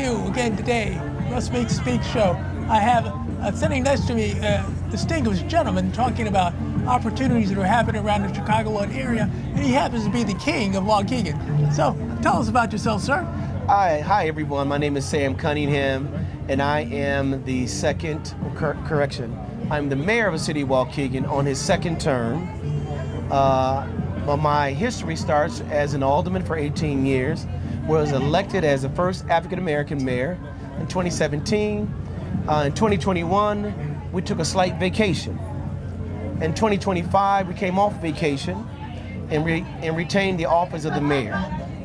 you again today, Russ Meek Speaks Show. I have sitting next to me a distinguished gentleman talking about opportunities that are happening around the Chicagoland area, and he happens to be the king of Waukegan. So tell us about yourself, sir. Hi everyone. My name is Sam Cunningham, and I am the I'm the mayor of the city of Waukegan on his second term. But my history starts as an alderman for 18 years, was elected as the first African-American mayor in 2017. In 2021, we took a slight vacation. In 2025, we came off vacation and retained the office of the mayor.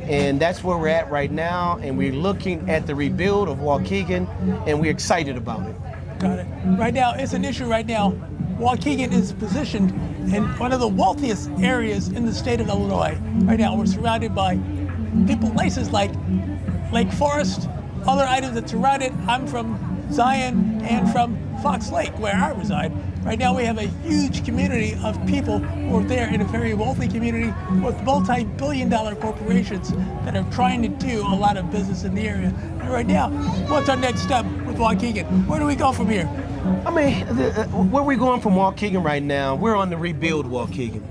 And that's where we're at right now, and we're looking at the rebuild of Waukegan, and we're excited about it. Got it. Right now, it's an issue right now. Waukegan is positioned in one of the wealthiest areas in the state of Illinois. Right now, we're surrounded by places like Lake Forest, other items that surround it. I'm from Zion and from Fox Lake, where I reside. Right now, we have a huge community of people who are there in a very wealthy community with multi-billion-dollar corporations that are trying to do a lot of business in the area. And right now, what's our next step with Waukegan? Where do we go from here? I mean, where we're going from Waukegan right now, we're on the rebuild Waukegan.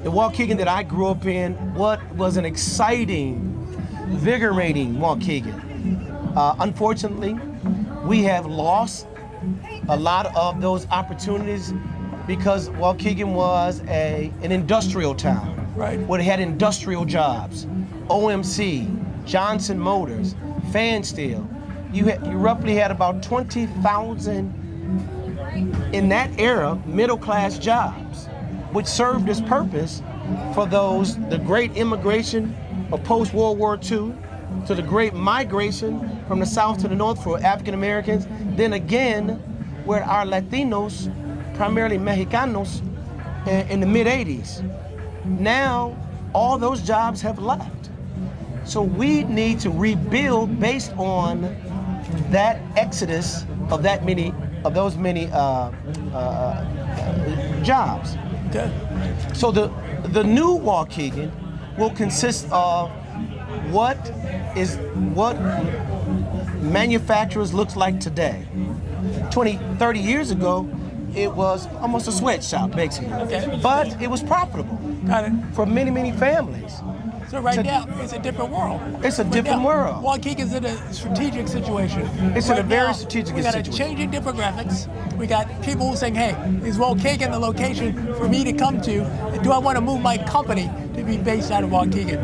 The Waukegan that I grew up in, what was an exciting, invigorating Waukegan. Unfortunately, we have lost a lot of those opportunities because Waukegan was an industrial town. Right. Where they had industrial jobs, OMC, Johnson Motors, Fan Steel. You roughly had about 20,000 in that era, middle-class jobs, which served its purpose for the great immigration of post-World War II, to the great migration from the South to the North for African Americans. Then again, where our Latinos, primarily Mexicanos, in the mid-'80s. Now, all those jobs have left. So we need to rebuild based on that exodus of those many jobs. Okay. So the new Waukegan will consist of what manufacturers looks like today. 20, 30 years ago, it was almost a sweatshop, basically. Okay. But it was profitable. Got it. For many, many families. So now, it's a different world. It's a different world. Waukegan's in a strategic situation. It's in a very strategic situation. We got a changing demographics. We got people saying, hey, is Waukegan the location for me to come to? And do I want to move my company to be based out of Waukegan?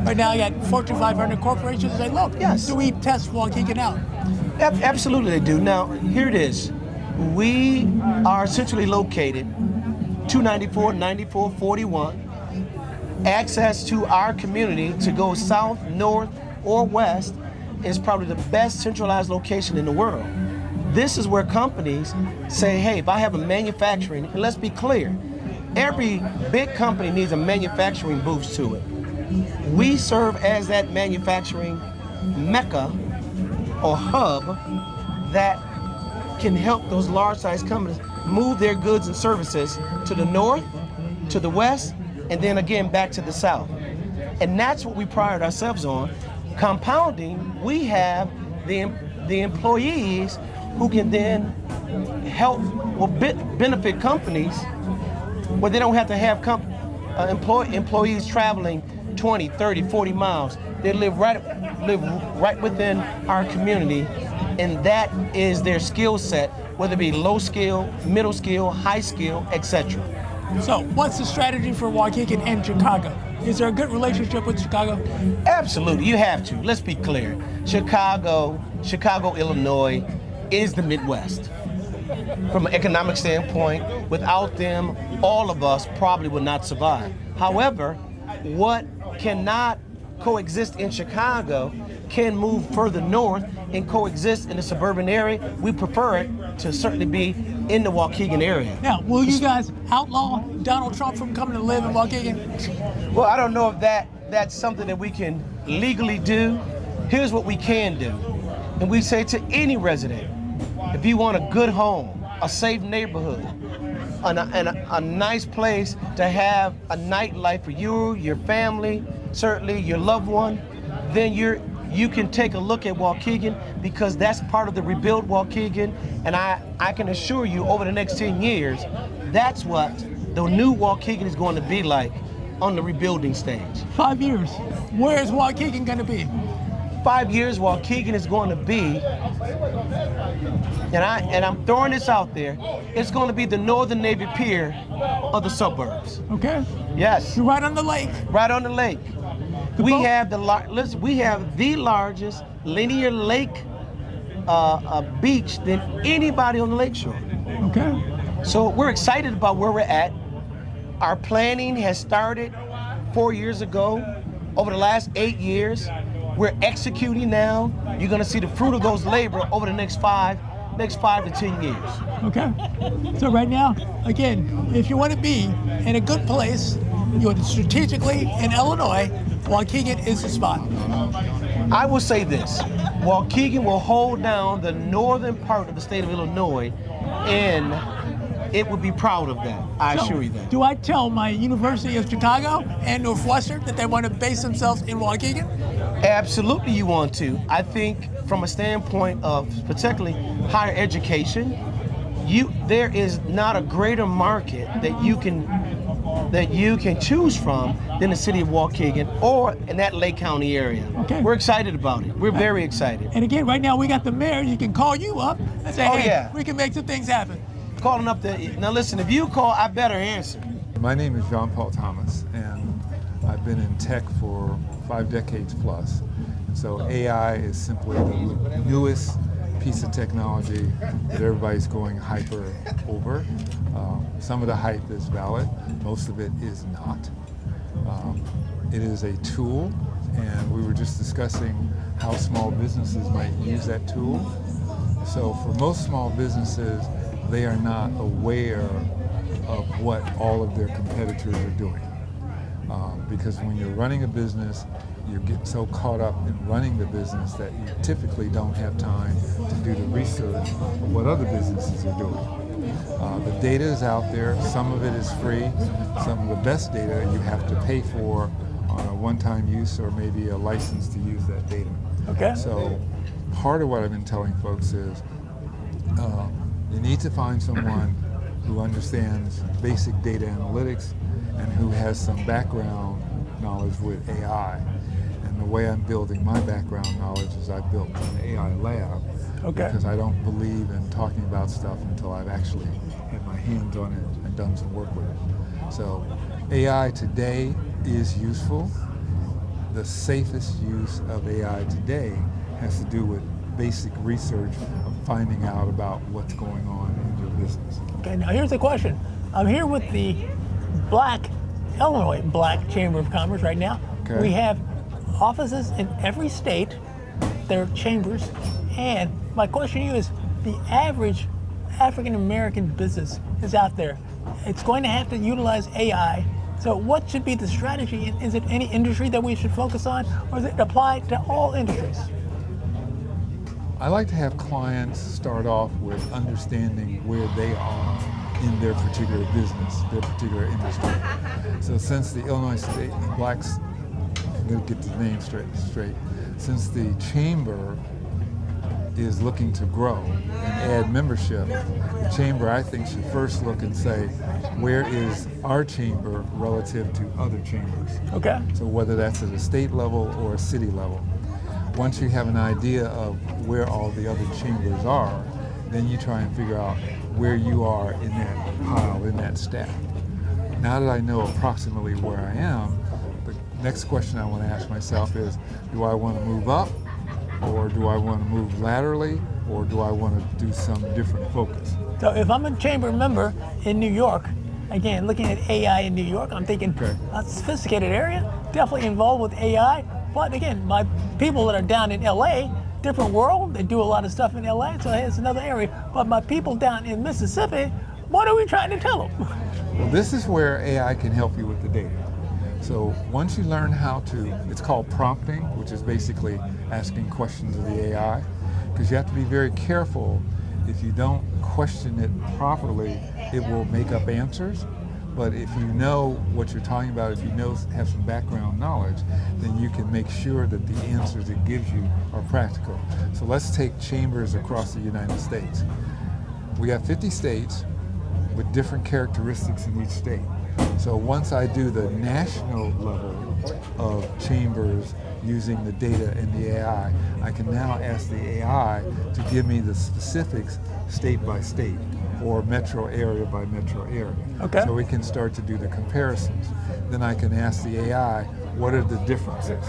Right now, I got Fortune 500 corporations say, look, yes. Do we test Waukegan out? Absolutely they do. Now, here it is. We are centrally located, 294, 94, 41. Access to our community to go south, north, or west is probably the best centralized location in the world. This is where companies say, hey, if I have a manufacturing, and let's be clear, every big company needs a manufacturing boost to it. We serve as that manufacturing mecca or hub that can help those large-sized companies move their goods and services to the north, to the west, and then again back to the south. And that's what we pride ourselves on. Compounding, we have the employees who can then help or benefit companies where they don't have to have employees traveling 20, 30, 40 miles. They live right within our community, and that is their skill set, whether it be low skill, middle skill, high skill, etc. So what's the strategy for Waukegan and Chicago? Is there a good relationship with Chicago? Absolutely, you have to. Let's be clear. Chicago, Illinois is the Midwest. From an economic standpoint, without them, all of us probably would not survive. However, what cannot coexist in Chicago can move further north and coexist in the suburban area. We prefer it to certainly be in the Waukegan area. Now, will you guys outlaw Donald Trump from coming to live in Waukegan? Well, I don't know if that's something that we can legally do. Here's what we can do. And we say to any resident, if you want a good home, a safe neighborhood, and a nice place to have a nightlife for you, your family, certainly your loved one, then you can take a look at Waukegan, because that's part of the rebuild Waukegan, and I can assure you over the next 10 years, that's what the new Waukegan is going to be like on the rebuilding stage. 5 years. Where's Waukegan going to be? 5 years, Waukegan is going to be, and I'm throwing this out there, it's going to be the Northern Navy Pier of the suburbs. Okay. Yes. You're right on the lake. Right on the lake. We have the largest linear lake beach than anybody on the lakeshore. Okay. So we're excited about where we're at. Our planning has started 4 years ago. Over the last 8 years, we're executing now. You're gonna see the fruit of those labor over the next five to 10 years. Okay. So right now, again, if you want to be in a good place, you want to strategically in Illinois, Waukegan is the spot. I will say this, Waukegan will hold down the northern part of the state of Illinois, and it would be proud of that. I assure you that. Do I tell my University of Chicago and Northwestern that they want to base themselves in Waukegan? Absolutely you want to. I think from a standpoint of particularly higher education, there is not a greater market that you can choose from than the city of Waukegan or in that Lake County area. Okay. We're excited about it. We're very excited. And again, right now we got the mayor. You can call you up and say, hey, yeah. we can make some things happen. Calling up now listen, if you call, I better answer. My name is Jean-Paul Thomas, and I've been in tech for 5 decades plus. And so AI is simply the newest piece of technology that everybody's going hyper over. Some of the hype is valid, most of it is not. It is a tool, and we were just discussing how small businesses might use that tool. So for most small businesses, they are not aware of what all of their competitors are doing. Because when you're running a business, you get so caught up in running the business that you typically don't have time to do the research of what other businesses are doing. The data is out there. Some of it is free. Some of the best data you have to pay for on a one-time use or maybe a license to use that data. Okay. So part of what I've been telling folks is you need to find someone who understands basic data analytics and who has some background knowledge with AI. And the way I'm building my background knowledge is I built an AI lab. Okay. Because I don't believe in talking about stuff until I've actually had my hands on it and done some work with it. So AI today is useful. The safest use of AI today has to do with basic research of finding out about what's going on in your business. Okay, now here's the question. I'm here with the Illinois Black Chamber of Commerce right now. Okay. We have offices in every state, their chambers, and my question to you is, the average African American business is out there. It's going to have to utilize AI. So what should be the strategy? Is it any industry that we should focus on, or is it applied to all industries? I like to have clients start off with understanding where they are in their particular business, their particular industry. So since the Illinois State Blacks, I'm going to get the name straight, since the chamber is looking to grow and add membership, the chamber, I think, should first look and say, where is our chamber relative to other chambers? Okay. So whether that's at a state level or a city level. Once you have an idea of where all the other chambers are, then you try and figure out where you are in that pile, in that stack. Now that I know approximately where I am, the next question I want to ask myself is, do I want to move up, or do I want to move laterally, or do I want to do some different focus? So if I'm a chamber member in New York, again, looking at AI in New York, I'm thinking a sophisticated area, definitely involved with AI. But again, my people that are down in LA, different world, they do a lot of stuff in LA, so it's another area. But my people down in Mississippi, what are we trying to tell them? Well, this is where AI can help you with the data. So once you learn how to, it's called prompting, which is basically asking questions of the AI, because you have to be very careful. If you don't question it properly, it will make up answers. But if you know what you're talking about, if you have some background knowledge, then you can make sure that the answers it gives you are practical. So let's take chambers across the United States. We have 50 states with different characteristics in each state. So once I do the national level of chambers using the data and the AI, I can now ask the AI to give me the specifics state by state or metro area by metro area. Okay. So we can start to do the comparisons. Then I can ask the AI, what are the differences?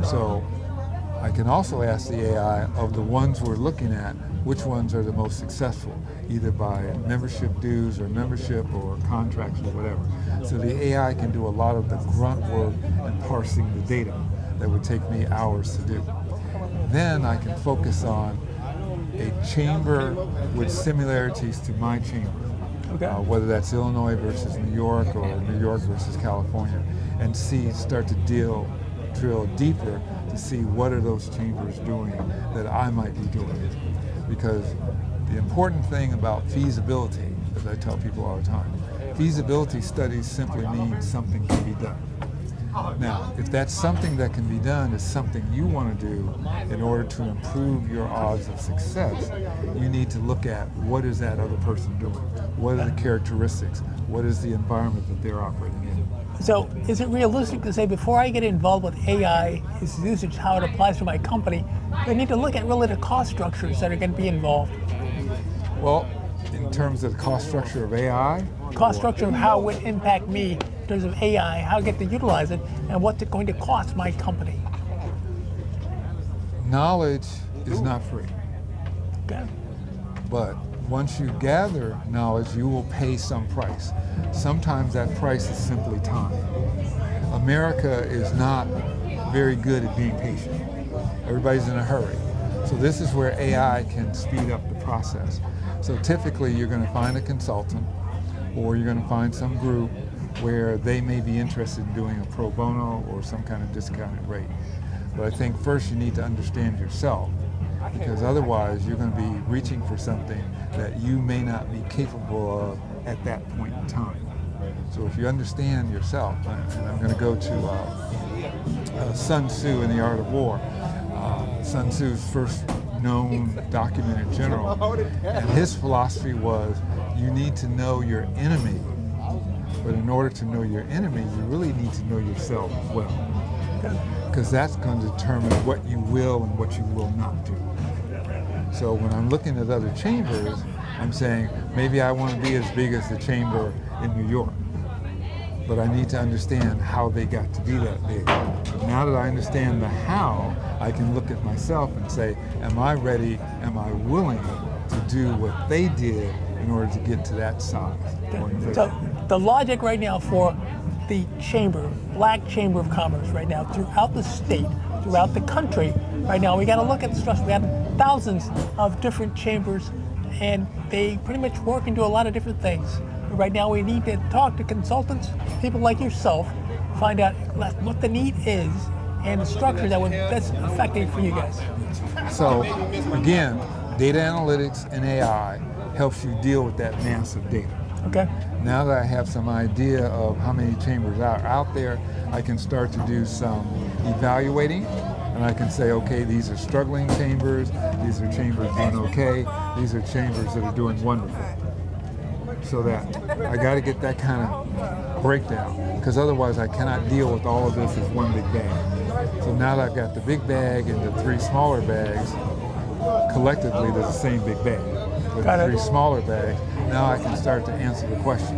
So I can also ask the AI of the ones we're looking at, which ones are the most successful, either by membership dues or membership or contracts or whatever. So the AI can do a lot of the grunt work and parsing the data that would take me hours to do. Then I can focus on a chamber with similarities to my chamber, Okay. Whether that's Illinois versus New York or New York versus California, and start to drill deeper to see what are those chambers doing that I might be doing. Because the important thing about feasibility, as I tell people all the time, feasibility studies simply mean something can be done. Now, if that's something that can be done is something you want to do in order to improve your odds of success, you need to look at what is that other person doing? What are the characteristics? What is the environment that they're operating in? So is it realistic to say before I get involved with AI, its usage, how it applies to my company, I need to look at really the cost structures that are going to be involved? Well, in terms of the cost structure of AI? Cost structure of how it would impact me in terms of AI, how I get to utilize it, and what's it going to cost my company. Knowledge is not free. Okay. But once you gather knowledge, you will pay some price. Sometimes that price is simply time. America is not very good at being patient. Everybody's in a hurry. So this is where AI can speed up the process. So typically you're going to find a consultant or you're going to find some group where they may be interested in doing a pro bono or some kind of discounted rate. But I think first you need to understand yourself, because otherwise you're going to be reaching for something that you may not be capable of at that point in time. So if you understand yourself, and I'm going to go to Sun Tzu in The Art of War. Sun Tzu's first known documented general, and his philosophy was you need to know your enemy, but in order to know your enemy, you really need to know yourself well, because that's going to determine what you will and what you will not do. So when I'm looking at other chambers, I'm saying maybe I want to be as big as the chamber in New York, but I need to understand how they got to be that big. Now that I understand the how, I can look at myself and say, am I ready, am I willing to do what they did in order to get to that size? So the logic right now for the chamber, Black Chamber of Commerce right now, throughout the state, throughout the country, right now, we got to look at the structure. We have thousands of different chambers, and they pretty much work and do a lot of different things. Right now, we need to talk to consultants, people like yourself, find out what the need is and the structure that would best effective for you guys. So again, data analytics and AI helps you deal with that mass of data. Okay. Now that I have some idea of how many chambers are out there, I can start to do some evaluating, and I can say, okay, these are struggling chambers, these are chambers doing okay, these are chambers that are doing wonderful. So that I got to get that kind of breakdown, because otherwise I cannot deal with all of this as one big bag. So now that I've got the big bag and the three smaller bags, collectively they're the same big bag. With the three smaller bags, now I can start to answer the question,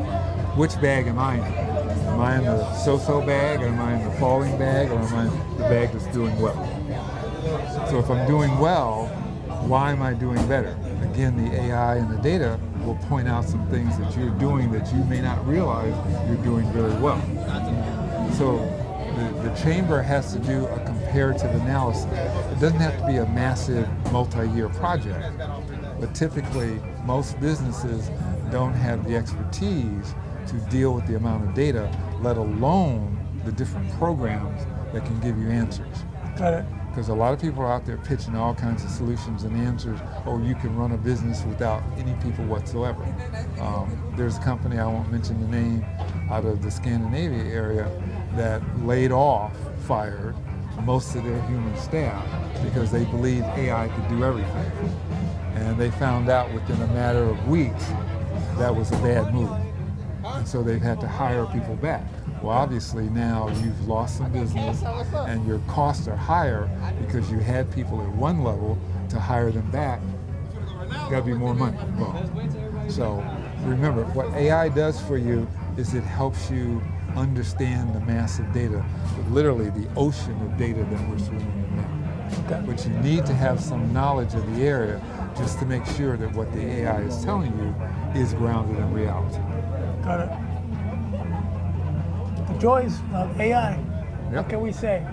which bag am I in? Am I in the so-so bag, or am I in the falling bag, or am I in the bag that's doing well? So if I'm doing well, why am I doing better? Again, the AI and the data will point out some things that you're doing that you may not realize you're doing really well. So the chamber has to do a comparative analysis. It doesn't have to be a massive multi-year project, but typically most businesses don't have the expertise to deal with the amount of data, let alone the different programs that can give you answers. Got it. Because a lot of people are out there pitching all kinds of solutions and answers. Oh, you can run a business without any people whatsoever. There's a company, I won't mention the name, out of the Scandinavia area that fired most of their human staff because they believed AI could do everything. And they found out within a matter of weeks that was a bad move. And so they've had to hire people back. Well, obviously now you've lost some business and your costs are higher because you had people at one level to hire them back. Got to be more money involved. So remember, what AI does for you is it helps you understand the massive data, literally the ocean of data that we're swimming in now. Okay. But you need to have some knowledge of the area just to make sure that what the AI is telling you is grounded in reality. Got it. The joys of AI. Yep. What can we say?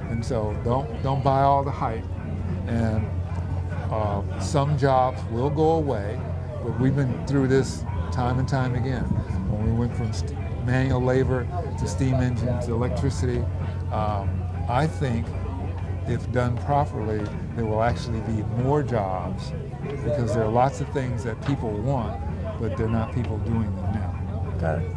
And so don't buy all the hype. And some jobs will go away, but we've been through this time and time again. When we went from manual labor to steam engine to electricity, I think if done properly, there will actually be more jobs because there are lots of things that people want, but they're not people doing them now. Got it.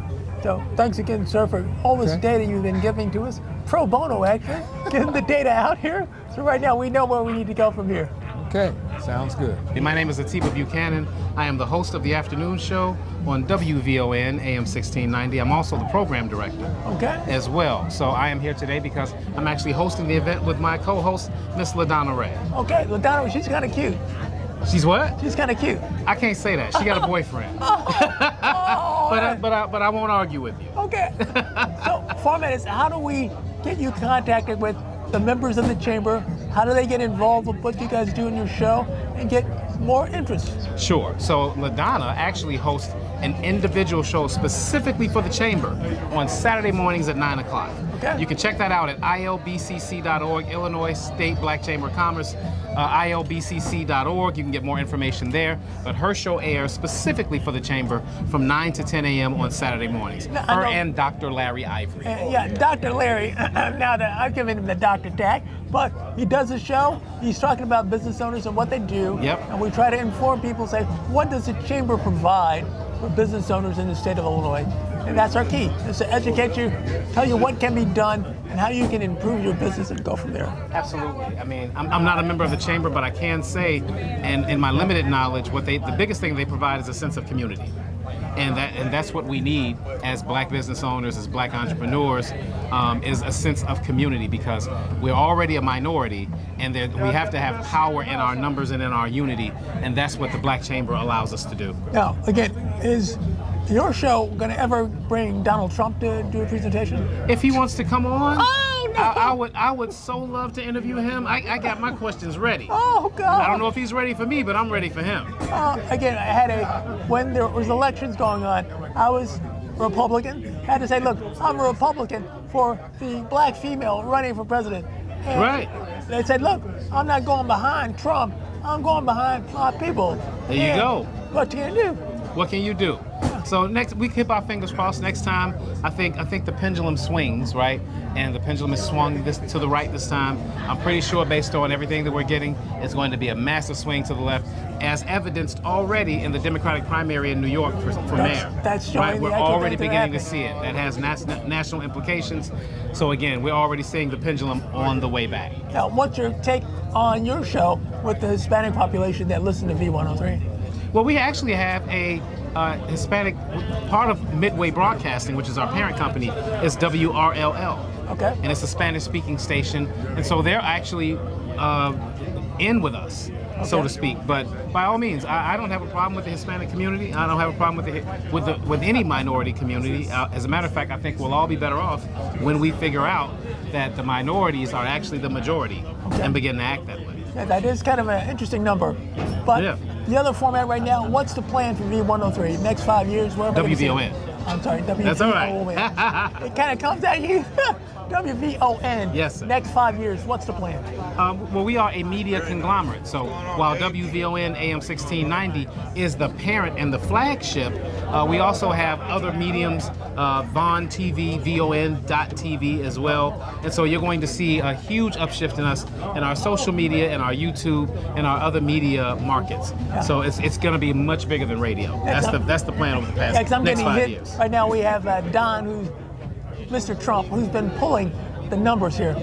So thanks again, sir, for all this data you've been giving to us. Pro bono, actually, getting the data out here. So right now we know where we need to go from here. Okay, sounds good. My name is Atiba Buchanan. I am the host of the afternoon show on WVON AM 1690. I'm also the program director as well. So I am here today because I'm actually hosting the event with my co-host, Miss LaDonna Ray. Okay, LaDonna, she's kind of cute. She's what? She's kind of cute. I can't say that. She got a boyfriend. But I won't argue with you. Okay. So format is, how do we get you contacted with the members of the chamber? How do they get involved with what you guys do in your show and get more interest? Sure. So LaDonna actually hosts an individual show specifically for the chamber on Saturday mornings at 9 o'clock. Okay. You can check that out at ilbcc.org, Illinois State Black Chamber of Commerce, ilbcc.org. You can get more information there. But her show airs specifically for the chamber from 9 to 10 a.m. on Saturday mornings. Her and Dr. Larry Ivory. Yeah, Dr. Larry, now that I've given him the doctor tag, but he does a show, he's talking about business owners and what they do. Yep. And we try to inform people, say, what does the chamber provide for business owners in the state of Illinois? And that's our key, is to educate you, tell you what can be done and how you can improve your business and go from there. Absolutely. I mean, I'm not a member of the chamber, but I can say, and in my limited knowledge, the biggest thing they provide is a sense of community. And that's what we need as black business owners, as black entrepreneurs, is a sense of community, because we're already a minority, and we have to have power in our numbers and in our unity, and that's what the Black Chamber allows us to do. Now, again, is your show going to ever bring Donald Trump to do a presentation? If he wants to come on, oh, no. I would so love to interview him. I got my questions ready. Oh, God. I don't know if he's ready for me, but I'm ready for him. Again, I had when there was elections going on, I was Republican. I had to say, look, I'm a Republican for the black female running for president. And right. They said, look, I'm not going behind Trump. I'm going behind my people. There you go. What can you do? What can you do? So next, we keep our fingers crossed. Next time, I think the pendulum swings, right? And the pendulum is swung to the right this time. I'm pretty sure, based on everything that we're getting, it's going to be a massive swing to the left, as evidenced already in the Democratic primary in New York for mayor. That's showing right? We're already beginning to see it. That has national implications. So again, we're already seeing the pendulum on the way back. Now, what's your take on your show with the Hispanic population that listen to V103? Well, we actually have a Hispanic part of Midway Broadcasting, which is our parent company, is WRLL. Okay. And it's a Spanish-speaking station, and so they're actually in with us, so to speak. But by all means, I don't have a problem with the Hispanic community. I don't have a problem with any minority community. As a matter of fact, I think we'll all be better off when we figure out that the minorities are actually the majority and begin to act that way. Yeah, that is kind of an interesting number. But the other format right now, what's the plan for V103? Next 5 years? WVON. I'm sorry, WVON. That's all right. It kind of comes at you. WVON. Yes, sir. Next 5 years, what's the plan? Well, we are a media conglomerate. So while WVON AM 1690 is the parent and the flagship, we also have other mediums, Von TV, VON.TV as well. And so you're going to see a huge upshift in us in our social media and our YouTube and our other media markets. Yeah. So it's going to be much bigger than radio. That's the plan over the past Yeah, 'cause I'm next getting 5 hit. years. Right now we have Don, who's Mr. Trump, who's been pulling the numbers here.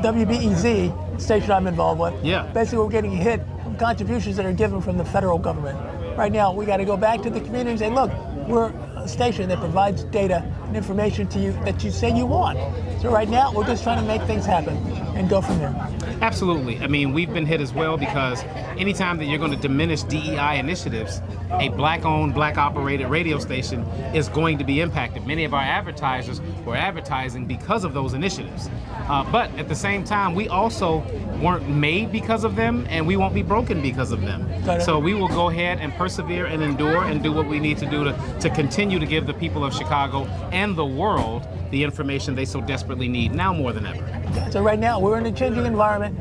WBEZ, station I'm involved with. Yeah. Basically, we're getting hit from contributions that are given from the federal government. Right now, we got to go back to the community and say, look, we're a station that provides data and information to you that you say you want. So right now, we're just trying to make things happen and go from there. Absolutely. I mean, we've been hit as well because anytime that you're going to diminish DEI initiatives, a black-owned, black-operated radio station is going to be impacted. Many of our advertisers were advertising because of those initiatives. But at the same time, we also weren't made because of them, and we won't be broken because of them. Got it. So we will go ahead and persevere and endure and do what we need to do to continue to give the people of Chicago and the world the information they so desperately need now more than ever. So right now, we're in a changing environment.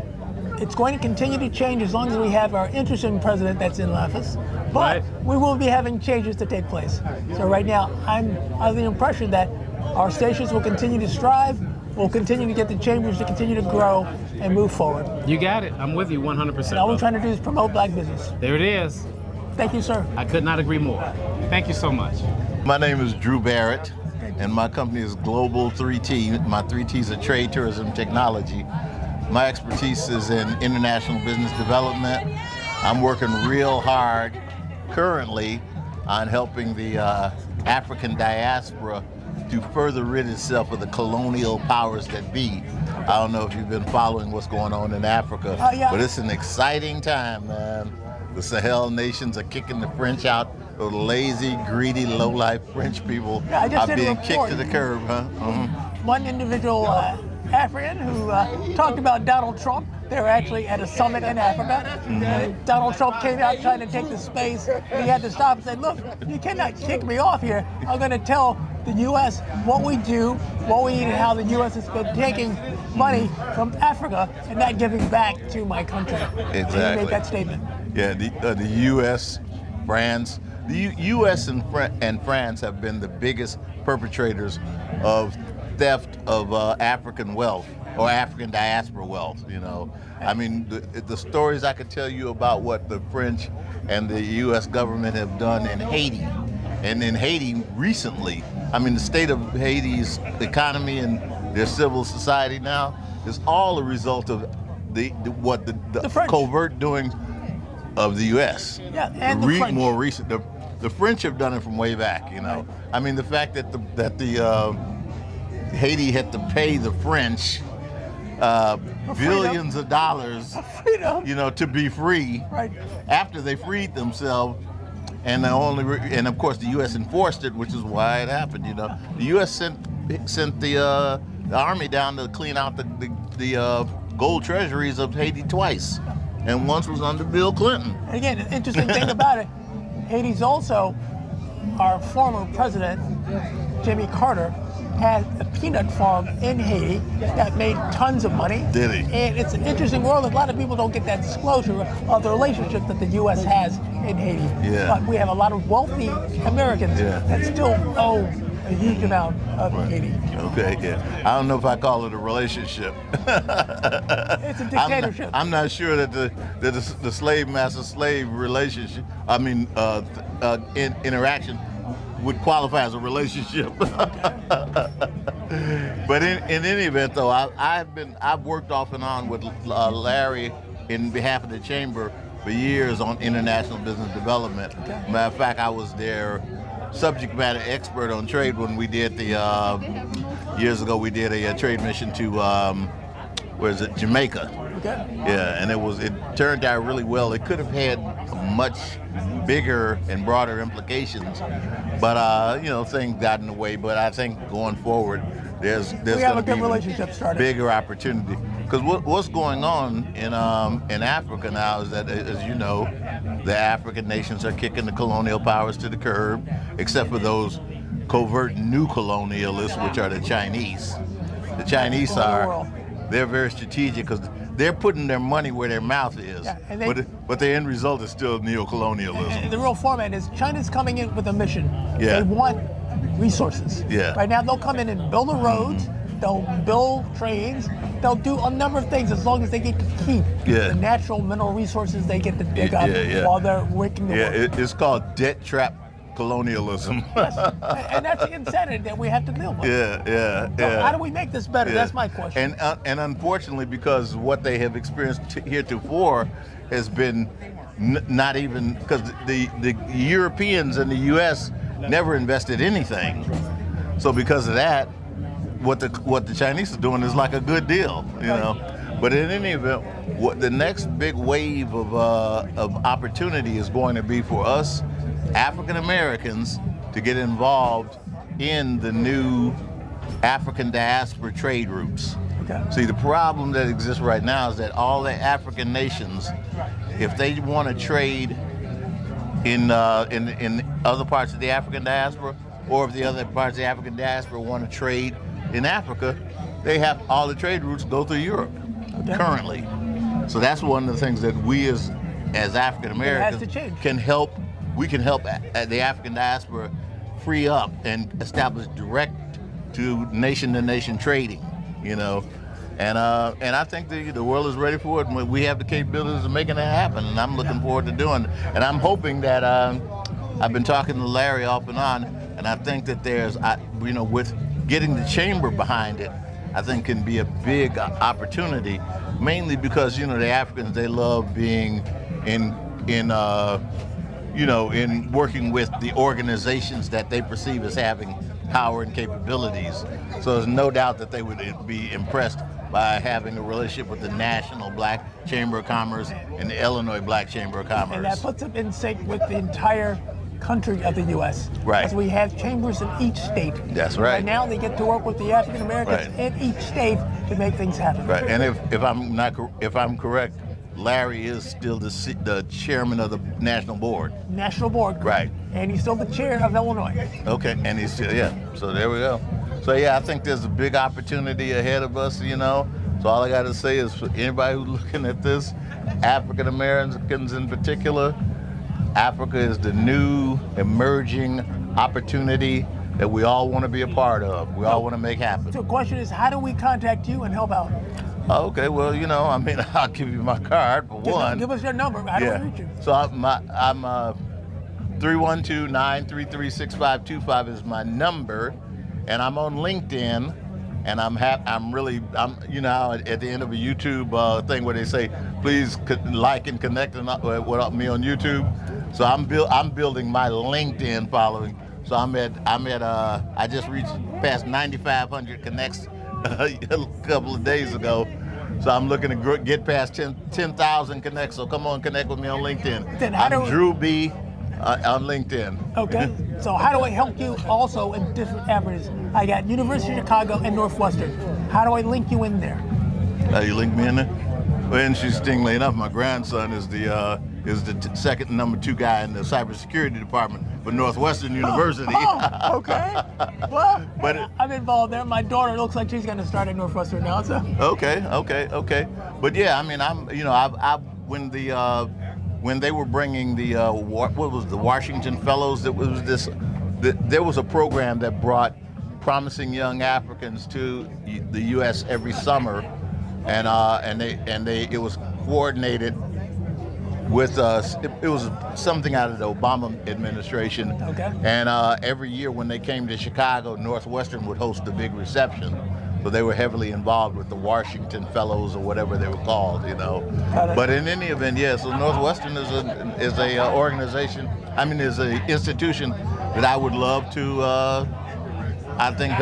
It's going to continue to change as long as we have our interesting president that's in office. But Right. we will be having changes to take place. So right now, I'm of the impression that our stations will continue to strive. We'll continue to get the chambers to continue to grow and move forward. You got it. I'm with you 100%. And all we're brother. trying to do is promote black business. There it is. Thank you, sir. I could not agree more. Thank you so much. My name is Drew Barrett, and my company is Global 3T. My 3T's are trade, tourism, technology. My expertise is in international business development. I'm working real hard currently on helping the African diaspora to further rid itself of the colonial powers that be. I don't know if you've been following what's going on in Africa, Yeah. but it's an exciting time, man. The Sahel nations are kicking the French out. Those lazy, greedy, low-life French people Yeah, I just are did a being report. kicked to the curb, huh? One individual African who talked about Donald Trump. They were actually at a summit in Africa. And Donald Trump came out trying to take the space. And he had to stop and say, look, you cannot kick me off here. I'm going to tell the U.S. what we do, what we need, and how the U.S. has been taking money from Africa and not giving back to my country. And he Exactly. made that statement. Yeah, the U.S., France, the U.S. and France have been the biggest perpetrators of theft of African wealth or African diaspora wealth. You know, I mean, the stories I could tell you about what the French and the U.S. government have done in Haiti, and in Haiti recently. I mean, the state of Haiti's economy and their civil society now is all a result of the French. covert doing of the U.S. Yeah, and the French. More recent, the French have done it from way back. You know, I mean, the fact that Haiti had to pay the French billions of dollars, Freedom. you know, to be free Right. after they freed themselves, and and of course the U.S. enforced it, which is why it happened. You know, the U.S. sent the army down to clean out the gold treasuries of Haiti twice, and once was under Bill Clinton. And again, an interesting thing about it, Haiti's also, our former president, Jimmy Carter, had a peanut farm in Haiti that made tons of money. Did he? And it's an interesting world. A lot of people don't get that disclosure of the relationship that the U.S. has in Haiti. Yeah. But we have a lot of wealthy Americans Yeah. that still owe a huge amount of Haiti. Okay, yeah. I don't know if I call it a relationship. It's a dictatorship. I'm not sure that the slave master slave relationship, interaction would qualify as a relationship. But in any event, though, I've worked off and on with Larry in behalf of the chamber for years on international business development. Okay. Matter of fact, I was their subject matter expert on trade when we did years ago. We did a trade mission to Jamaica. Okay. Yeah, and it turned out really well. It could have had much bigger and broader implications, but things got in the way. But I think going forward, there's We have going a to good be relationship started. bigger opportunity. Because what's going on in Africa now is that, as you know, the African nations are kicking the colonial powers to the curb, except for those covert new colonialists, which are the Chinese. the Chinese Around the are. world. They're very strategic because they're putting their money where their mouth is. Yeah, and but the end result is still neocolonialism. And the real format is China's coming in with a mission. Yeah. They want resources. Yeah. Right now, they'll come in and build the roads, they'll build trains, they'll do a number of things as long as they get to keep Yeah. the natural mineral resources they get to dig up while they're working the work. It's called debt trap colonialism. And that's the insanity that we have to deal with. Yeah. So how do we make this better? That's my question. And unfortunately, because what they have experienced heretofore has been not even, because the Europeans and the U.S. never invested anything. So because of that, what the Chinese are doing is like a good deal, you know. But in any event, what the next big wave of opportunity is going to be for us African Americans to get involved in the new African diaspora trade routes. Okay. See, the problem that exists right now is that all the African nations, if they want to trade in other parts of the African diaspora, or if the other parts of the African diaspora want to trade in Africa, they have all the trade routes go through Europe currently. So that's one of the things that we as African Americans can help. We can help the African diaspora free up and establish direct to nation trading, you know. And I think the world is ready for it, and we have the capabilities of making that happen, and I'm looking forward to doing it. And I'm hoping that I've been talking to Larry off and on, and I think that there's, with getting the chamber behind it, I think can be a big opportunity, mainly because, the Africans, they love being in working with the organizations that they perceive as having power and capabilities. So there's no doubt that they would be impressed by having a relationship with the National Black Chamber of Commerce and the Illinois Black Chamber of Commerce. And that puts them in sync with the entire country of the U.S. Right. Because we have chambers in each state. That's right. Right now, they get to work with the African Americans in each state to make things happen. Right. And if I'm correct, Larry is still the chairman of the national board. National board. Right. And he's still the chair of Illinois. Okay. And he's still, So there we go. So I think there's a big opportunity ahead of us, So all I got to say is, for anybody who's looking at this, African Americans in particular, Africa is the new emerging opportunity that we all want to be a part of. We all want to make happen. So the question is, how do we contact you and help out? Okay, well, I'll give you my card for one. Give us your number. How do we reach you? So I'm 312-933-6525 is my number, and I'm on LinkedIn, and I'm at the end of a YouTube thing where they say, please like and connect with me on YouTube. So I'm building my LinkedIn following. So I just reached past 9,500 connects a couple of days ago. So I'm looking to get past 10,000 connects. So come on, connect with me on LinkedIn. I'm Drew B. On LinkedIn. Okay. So how do I help you also in different avenues? I got University of Chicago and Northwestern. How do I link you in there? You link me in there? Well, interestingly enough, my grandson is the second number 2 guy in the cybersecurity department for Northwestern University. Okay. Well, I'm involved there. My daughter looks like she's going to start at Northwestern now. So. Okay. But when they were bringing the Washington Fellows, there was a program that brought promising young Africans to the U.S. every summer, and it was coordinated with it was something out of the Obama administration. Okay. And every year when they came to Chicago, Northwestern would host a big reception. So they were heavily involved with the Washington Fellows or whatever they were called, But in any event, so Northwestern is a organization. Is an institution that I would love to. I think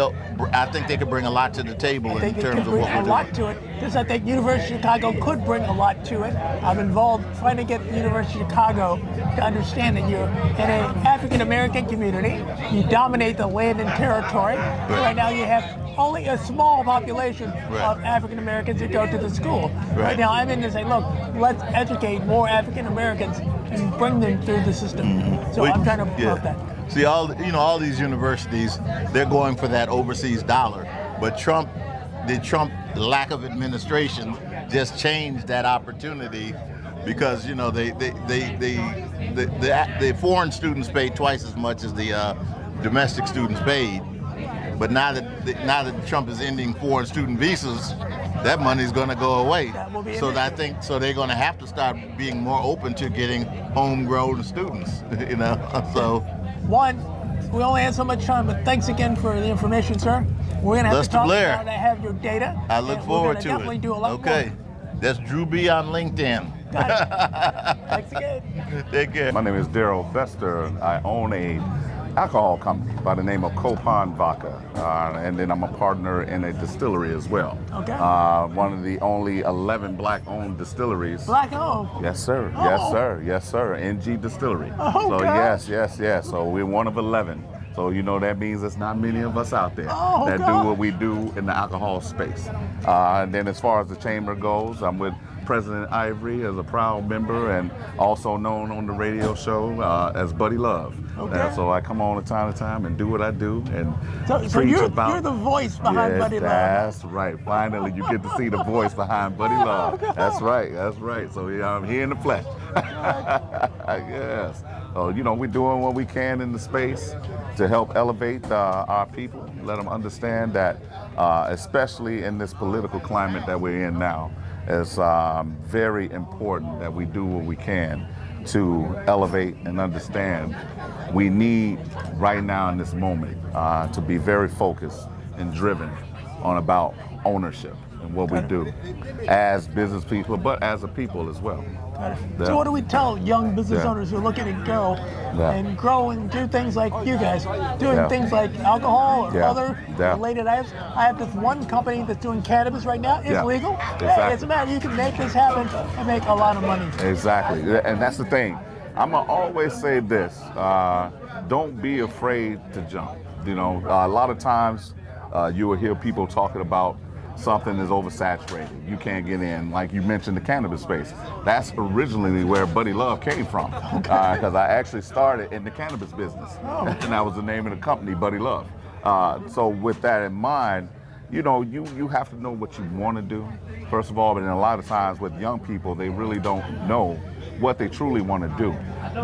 they could bring a lot to the table in terms of what we're doing. A lot to it. I think University of Chicago could bring a lot to it. I'm involved trying to get the University of Chicago to understand that you're in an African American community. You dominate the land and territory. Right now, you have only a small population of African Americans that go to the school. Right now, I'm in to say, look, let's educate more African Americans and bring them through the system. So I'm trying to promote that. See, all these universities, they're going for that overseas dollar, but Trump the Trump lack of administration just changed that opportunity, because the foreign students paid twice as much as the domestic students paid. But now that Trump is ending foreign student visas, that money's going to go away. So I think they're going to have to start being more open to getting homegrown students. So. One, we only have so much time, but thanks again for the information, sir. We're going to have to talk Blair. about it. I have your data. I look forward to definitely it. Do a lot okay. more. That's Drew B on LinkedIn. Got it. Thanks again. Take care. My name is Daryl Bester. I own a alcohol company by the name of Copan Vodka, and then I'm a partner in a distillery as well. Okay. One of the only 11 black-owned distilleries. Black-owned? Yes, sir. Oh. Yes, sir. Yes, sir. NG Distillery. Oh, so God. yes. So we're one of 11. So that means there's not many of us out there that God. do what we do in the alcohol space. And then as far as the chamber goes, I'm with President Ivory as a proud member, and also known on the radio show as Buddy Love. Okay. So I come on time to time and do what I do and So preach you're about. the voice behind Buddy Love. That's right. Finally, you get to see the voice behind Buddy Love. That's right. So I'm here in the flesh. Yes. So we're doing what we can in the space to help elevate our people, let them understand that, especially in this political climate that we're in now, it's very important that we do what we can to elevate and understand. We need right now in this moment to be very focused and driven on about ownership and what we do as business people, but as a people as well. So what do we tell young business owners who are looking to go and grow and do things like you guys, doing things like alcohol or other related items? I have this one company that's doing cannabis right now. It's legal. Exactly. Hey, it's a matter, you can make this happen and make a lot of money. Exactly, and that's the thing. I'm gonna always say this: don't be afraid to jump. A lot of times you will hear people talking about something is oversaturated. You can't get in. Like you mentioned, the cannabis space. That's originally where Buddy Love came from, because I actually started in the cannabis business, and that was the name of the company, Buddy Love. So with that in mind, you have to know what you want to do, first of all. But then a lot of times with young people, they really don't know what they truly want to do.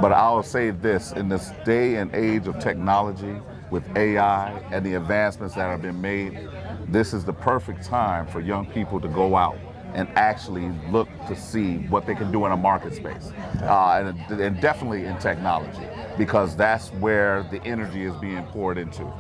But I'll say this: in this day and age of technology, with AI and the advancements that have been made, this is the perfect time for young people to go out and actually look to see what they can do in a market space, and definitely in technology, because that's where the energy is being poured into.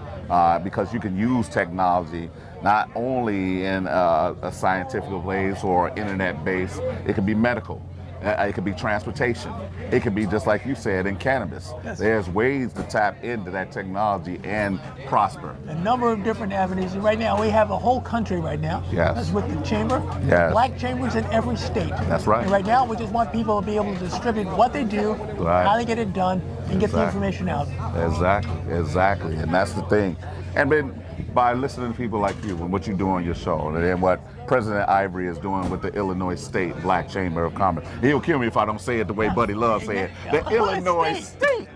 Because you can use technology not only in a scientific place or internet base, it can be medical. It could be transportation. It could be, just like you said, in cannabis. Yes. There's ways to tap into that technology and prosper. A number of different avenues. And right now, we have a whole country right now. Yes. That's with the chamber. Yes. Black chambers in every state. That's right. And right now, we just want people to be able to distribute what they do, how they get it done, and get the information out. Exactly. And that's the thing. And then by listening to people like you and what you do on your show, and then what President Ivory is doing with the Illinois State Black Chamber of Commerce. He'll kill me if I don't say it the way Buddy Love said. The Illinois State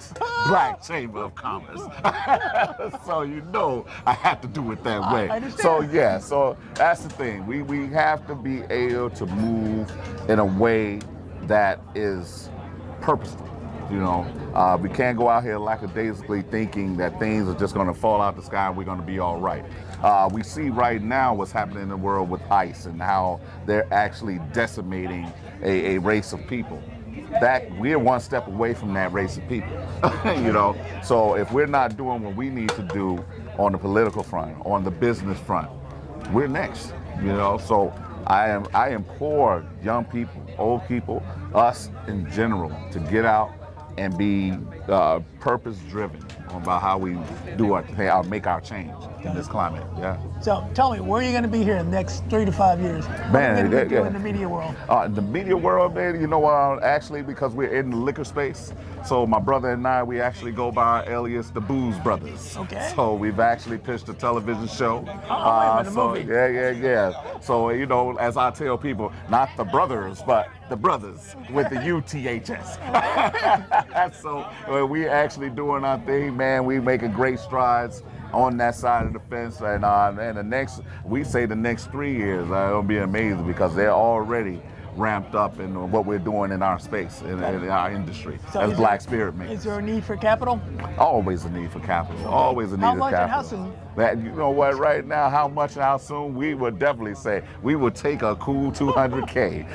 Black Chamber of Commerce. So I have to do it that way. I understand. So that's the thing. We have to be able to move in a way that is purposeful. We can't go out here lackadaisically thinking that things are just going to fall out the sky and we're going to be all right. We see right now what's happening in the world with ICE and how they're actually decimating a race of people. That we're one step away from that race of people. So if we're not doing what we need to do on the political front, on the business front, we're next. So I implore young people, old people, us in general, to get out and be purpose-driven about how we do make our change in this climate. Yeah. So tell me, where are you going to be here in the next 3 to 5 years? What are you going to do in the media world? The media world, man, actually, because we're in the liquor space, so my brother and I, we actually go by our alias, the Booze Brothers. Okay. So we've actually pitched a television show. Wait a minute, movie. Yeah. So, as I tell people, not the brothers, but the brothers with the UTHS. So we actually doing our thing, man. We making great strides on that side of the fence, and the next 3 years, it'll be amazing because they're already ramped up in what we're doing in our space, in our industry, So as Black Spirit Is makes. there a need for capital? Always a need for capital. Always a need How for much and how capital. soon? That, you know what, right now, how much and how soon, we would definitely say we would take a cool 200K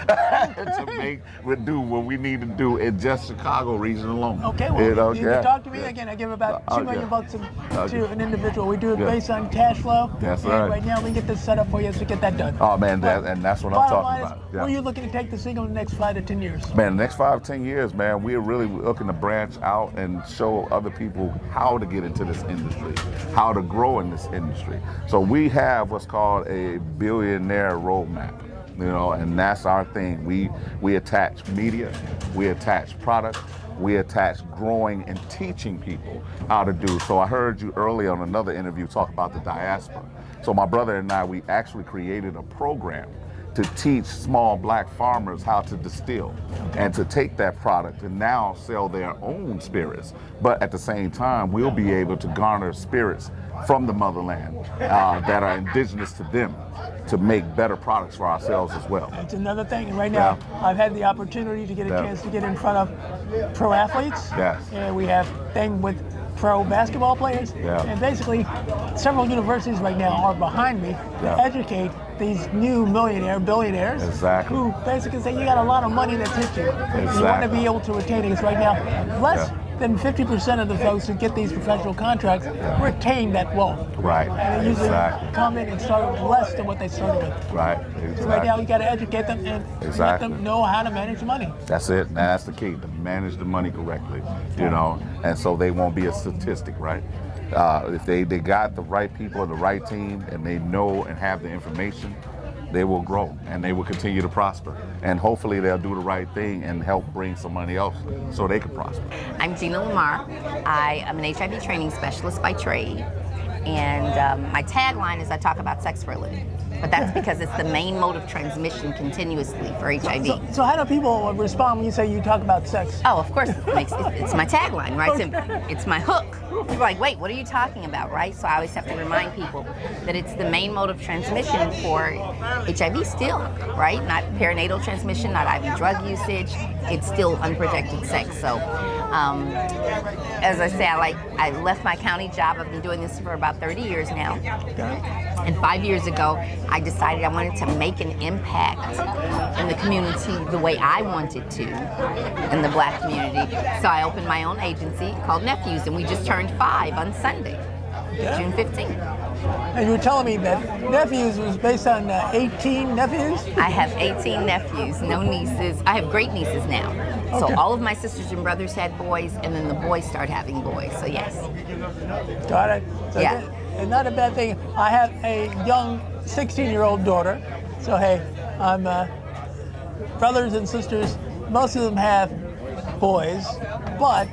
to do what we need to do in just Chicago region alone. Okay, well, you yeah, talk to me yeah. again. I give about Oh, $2 million yeah. bucks Okay. to an individual. We do it Yeah. based on cash flow. That's and right. Right now, we can get this set up for you to get that done. Oh man, But and that's what I'm bottom talking line about. Is, where are you looking to take the single in the next 5 to 10 years? Man, the next 5, 10 years, man, we're really looking to branch out and show other people how to get into this industry, how to grow in this industry. So we have what's called a billionaire roadmap, and that's our thing. We attach media, we attach product, we attach growing and teaching people how to do. So I heard you earlier on another interview talk about the diaspora. So my brother and I, we actually created a program to teach small Black farmers how to distill and to take that product and now sell their own spirits. But at the same time, we'll be able to garner spirits from the motherland that are indigenous to them to make better products for ourselves as well. It's another thing. And right now, I've had the opportunity to get a chance to get in front of pro athletes. Yes. And we have thing with pro basketball players. Yeah. And basically, several universities right now are behind me to educate these new billionaires. Exactly. Who basically say you got a lot of money that's hit you. And you want to be able to retain it. Because right now, less than 50% of the folks who get these professional contracts retain that wealth. Right. And they usually come in and start with less than what they started with. Right. So right now, you got to educate them and let them know how to manage money. That's it. And that's the key, to manage the money correctly, and so they won't be a statistic, right? If they got the right people and the right team and they know and have the information, they will grow and they will continue to prosper. And hopefully they'll do the right thing and help bring some money else so they can prosper. I'm Gina Lamar. I am an HIV training specialist by trade. And my tagline is I talk about sex for a living. But that's because it's the main mode of transmission continuously for HIV. So how do people respond when you say you talk about sex? Oh, of course, it's my tagline, right? It's my hook. People are like, wait, what are you talking about, right? So I always have to remind people that it's the main mode of transmission for HIV still, right? Not perinatal transmission, not IV drug usage. It's still unprotected sex. So as I say, I left my county job. I've been doing this for about 30 years now. And 5 years ago, I decided I wanted to make an impact in the community the way I wanted to in the Black community. So I opened my own agency called Nephews, and we just turned 5 on Sunday, June 15th. And you were telling me that Nephews was based on 18 nephews? I have 18 nephews, no nieces. I have great nieces now. So all of my sisters and brothers had boys, and then the boys started having boys, so yes. Got it. So Yeah. It's not a bad thing. I have a young 16-year-old daughter. So hey, I'm brothers and sisters. Most of them have boys, but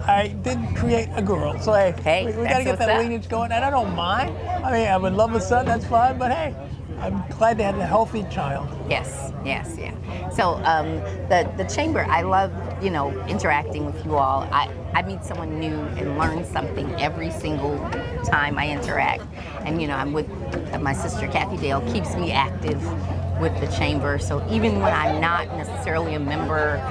I did create a girl. So hey, we got to get that lineage going, and I don't mind. I mean, I would love a son. That's fine. But hey, I'm glad to have a healthy child. Yes, yeah. So the chamber, I love, interacting with you all. I meet someone new and learn something every single time I interact. And I'm with my sister Kathy Dale, keeps me active with the chamber. So even when I'm not necessarily a member,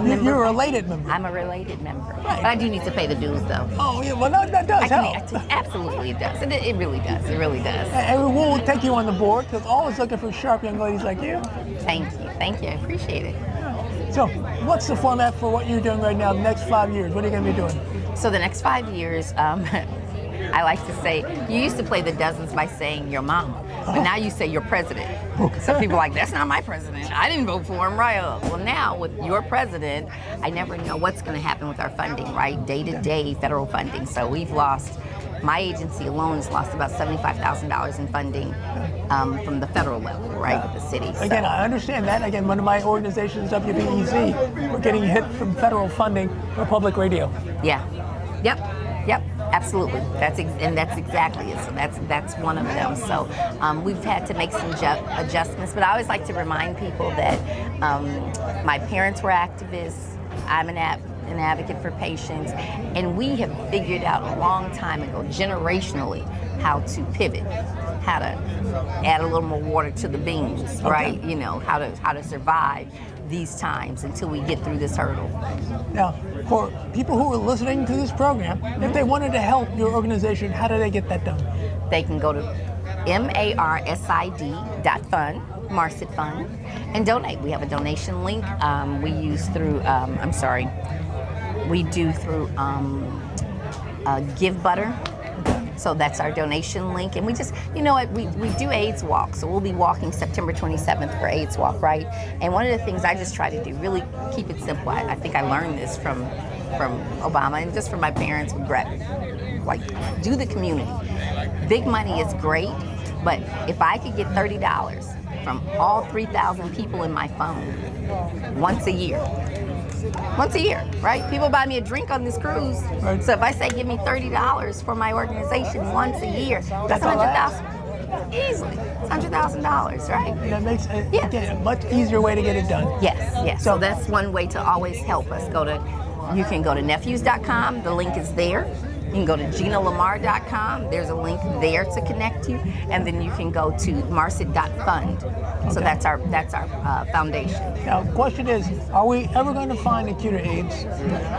You're a related member. I'm a related member. Right. But I do need to pay the dues, though. Oh, yeah, well, that does help. Absolutely it does. It really does. It really does. And we'll take you on the board, because always looking for sharp young ladies like you. Thank you. I appreciate it. So, what's the format for what you're doing right now, the next 5 years? What are you going to be doing? So the next 5 years, I like to say, you used to play the dozens by saying your mama, but now you say your president. So people are like, that's not my president. I didn't vote for him, right? Well, now with your president, I never know what's going to happen with our funding, right? Day to day federal funding. So we've lost, my agency alone has lost about $75,000 in funding from the federal level, right, with the city. Again, I understand that. Again, one of my organizations, WBEZ, we're getting hit from federal funding for public radio. Yeah. Yep. Yep, absolutely. That's exactly it. So that's one of them. So we've had to make some adjustments, but I always like to remind people that my parents were activists. I'm an advocate for patients, and we have figured out a long time ago, generationally, how to pivot, how to add a little more water to the beans, right? You know, how to survive these times until we get through this hurdle. Now, for people who are listening to this program, if they wanted to help your organization, how do they get that done? They can go to marsid.fund, Marsid Fund, and donate. We have a donation link. We use through, we do through Give Butter. So that's our donation link. And we just, you know what, we do AIDS Walk. So we'll be walking September 27th for AIDS Walk, right? And one of the things I just try to do, really keep it simple. I think I learned this from Obama and just from my parents with Brett. Like, do the community. Big money is great, but if I could get $30 from all 3,000 people in my phone once a year, right? People buy me a drink on this cruise. Right. So if I say give me $30 for my organization once a year, that's $100,000. Easily. It's $100,000, right? And that makes it again, a much easier way to get it done. Yes. So that's one way to always help us. You can go to nephews.com. The link is there. You can go to ginalamar.com. There's a link there to connect you, and then you can go to marsid.fund. So that's our foundation. Now, the question is, are we ever going to find a cure to AIDS?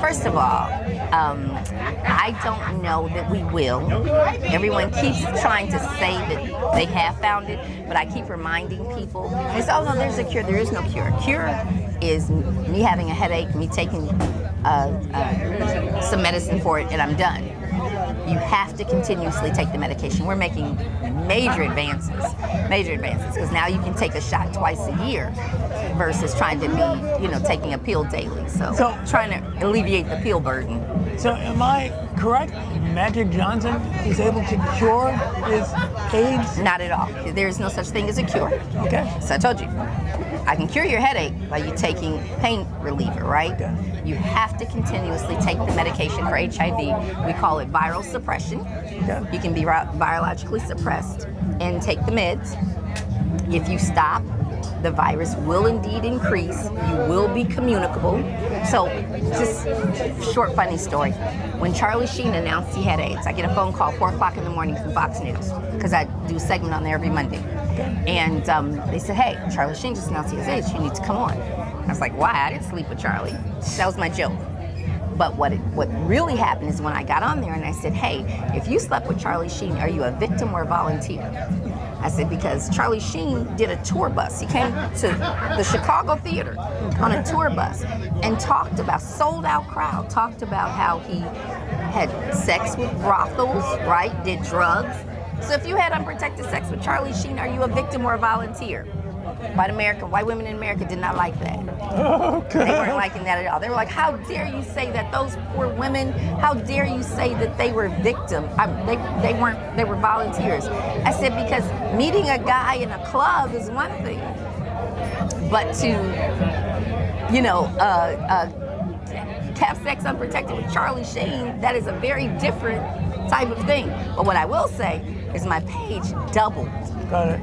First of all, I don't know that we will. Everyone keeps trying to say that they have found it, but I keep reminding people. They say, oh no, there's a cure. There is no cure. Cure is me having a headache, me taking some medicine for it, and I'm done. You have to continuously take the medication. We're making major advances, because now you can take a shot twice a year versus trying to be, taking a pill daily. So trying to alleviate the pill burden. So am I correct? Magic Johnson is able to cure his AIDS? Not at all. There's no such thing as a cure. Okay. So I told you, I can cure your headache by you taking pain reliever, right? Okay. You have to continuously take the medication for HIV. We call it viral suppression. Okay. You can be virologically suppressed and take the meds. If you stop, the virus will indeed increase. You will be communicable. So, just short funny story. When Charlie Sheen announced he had AIDS, I get a phone call 4 o'clock in the morning from Fox News, because I do a segment on there every Monday. And they said, hey, Charlie Sheen just announced he has AIDS. You need to come on. I was like, why? I didn't sleep with Charlie. That was my joke. But what really happened is when I got on there and I said, hey, if you slept with Charlie Sheen, are you a victim or a volunteer? I said, because Charlie Sheen did a tour bus. He came to the Chicago Theater on a tour bus and talked about, sold out crowd, talked about how he had sex with brothels, right? Did drugs. So if you had unprotected sex with Charlie Sheen, are you a victim or a volunteer? White women in America did not like that. Okay. They weren't liking that at all. They were like, how dare you say that those poor women, how dare you say that they were victims? They weren't, they were volunteers. I said, because meeting a guy in a club is one thing, but to, have sex unprotected with Charlie Sheen, that is a very different type of thing. But what I will say is my page doubled. Got it.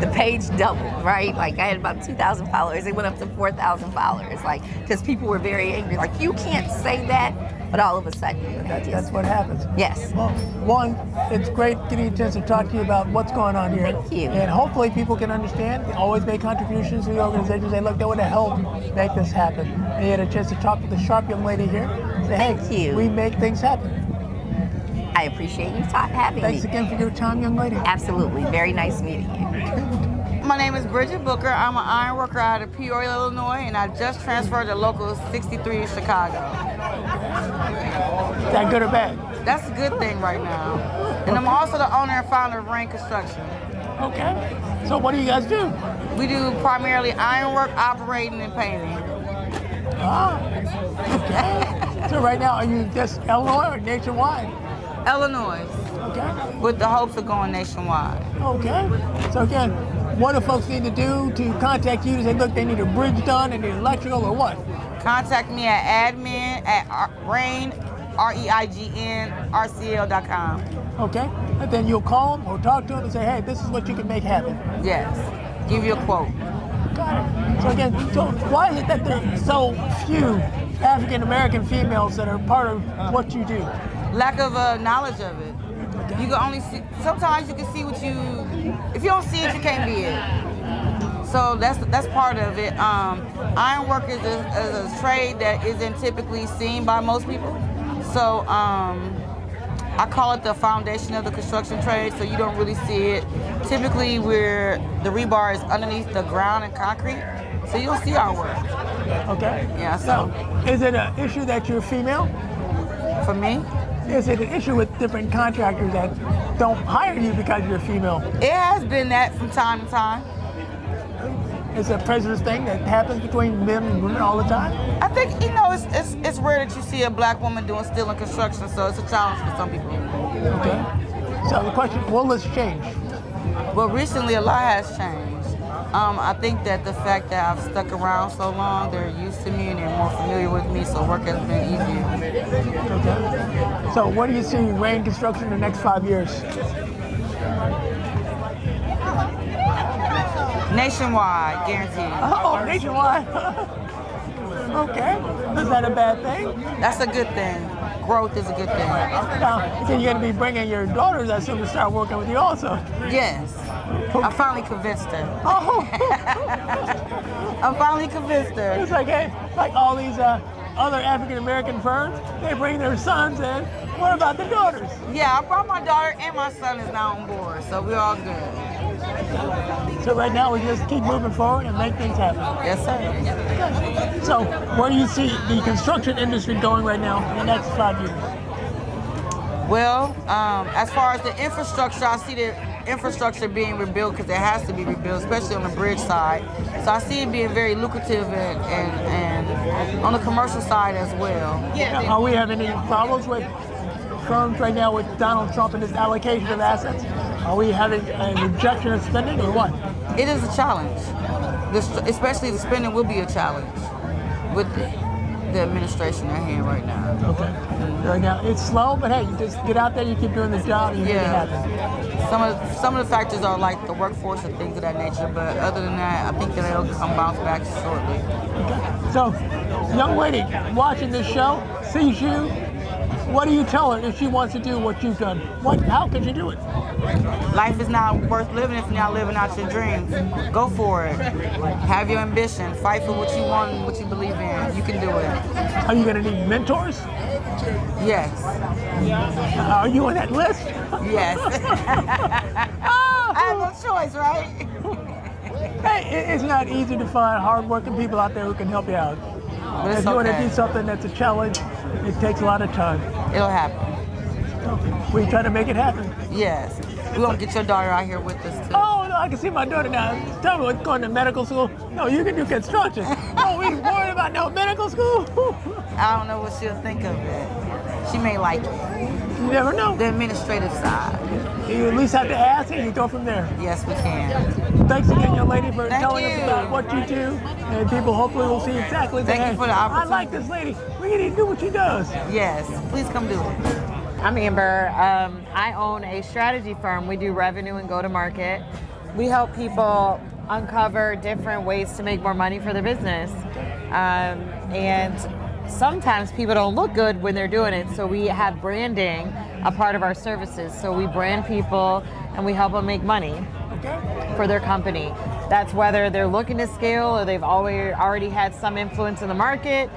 The page doubled, right? Like I had about 2,000 followers. It went up to 4,000 followers, because people were very angry. Like, you can't say that, but all of a sudden, that's what happens. Yes. Well, one, it's great getting a chance to talk to you about what's going on here. Thank you. And hopefully people can understand, always make contributions to the organization. Say, look, they want to help make this happen. And you had a chance to talk to the sharp young lady here. Say, Thank hey, you. we make things happen. I appreciate you having me. Thanks again for your time, young lady. Absolutely. Very nice meeting you. My name is Bridget Booker. I'm an iron worker out of Peoria, Illinois, and I just transferred to Local 63 in Chicago. Is that good or bad? That's a good thing right now. And I'm also the owner and founder of Rain Construction. Okay. So what do you guys do? We do primarily ironwork, operating, and painting. Okay. So right now, are you just Illinois or nationwide? Illinois. Okay. With the hopes of going nationwide. Okay. So again, what do folks need to do to contact you to say, look, they need a bridge done, they need electrical, or what? Contact me at admin@rain REIGNRCL.com. Okay. And then you'll call them or talk to them and say, hey, this is what you can make happen. Yes. Give you a quote. Got it. So again, so why is it that there are so few African American females that are part of what you do? Lack of knowledge of it. You can only see, sometimes you can see what you, if you don't see it, you can't be it. So that's part of it. Ironwork is a trade that isn't typically seen by most people. So I call it the foundation of the construction trade, so you don't really see it. Typically, where the rebar is underneath the ground and concrete, so you don't see our work. Okay. Yeah, so. Is it an issue that you're female? For me? Is it an issue with different contractors that don't hire you because you're female? It has been that from time to time. It's a prejudice thing that happens between men and women all the time? I think, it's rare that you see a black woman doing steel and construction, so it's a challenge for some people. Okay. So the question, will this change? Well, recently a lot has changed. I think that the fact that I've stuck around so long, they're used to me and they're more familiar with me, so work has been easier. Okay. So what do you see Rain Construction in the next 5 years? Nationwide, guaranteed. Oh, nationwide. Okay. Is that a bad thing? That's a good thing. Growth is a good thing. Now, so you're going to be bringing your daughters, I assume, to start working with you also. Yes. I finally convinced her. Oh. I finally convinced her. It's like, hey, like all these other African American firms, they bring their sons in. What about the daughters? Yeah, I brought my daughter and my son is now on board, so we're all good. So right now we just keep moving forward and make things happen. Yes, sir. So where do you see the construction industry going right now in the next 5 years? Well, as far as the infrastructure, I see the infrastructure being rebuilt because it has to be rebuilt, especially on the bridge side. So I see it being very lucrative and on the commercial side as well. Are we having any problems with firms right now with Donald Trump and his allocation of assets? Are we having a rejection of spending or what? It is a challenge. Especially the spending will be a challenge with the administration at hand right now. Okay. Right now, it's slow, but hey, you just get out there, you keep doing the job, and you make it happen. Some of the factors are like the workforce and things of that nature, but other than that, I think that it'll come bounce back shortly. Okay. So, young lady watching this show sees you. What do you tell her if she wants to do what you've done? How can she do it? Life is not worth living if you're not living out your dreams. Go for it. Have your ambition. Fight for what you want and what you believe in. You can do it. Are you going to need mentors? Yes. Are you on that list? Yes. I have no choice, right? Hey, it's not easy to find hardworking people out there who can help you out. But if you want to do something that's a challenge, it takes a lot of time. It'll happen. We try to make it happen. Yes. We're going to get your daughter out here with us, too. Oh, no, I can see my daughter now. Tell me what's going to medical school. No, you can do construction. Oh, we worried about no medical school? I don't know what she'll think of it. She may like it. You never know. The administrative side. You at least have to ask and you go from there. Yes, we can. Thanks again, young lady, for telling you. us about what you do. And people hopefully will see exactly Thank you for the opportunity. I like this lady. We need to do what she does. Yes, please come do it. I'm Amber. I own a strategy firm. We do revenue and go-to-market. We help people uncover different ways to make more money for their business. And sometimes people don't look good when they're doing it, so we have branding a part of our services. So we brand people and we help them make money for their company. That's whether they're looking to scale or they've already had some influence in the market.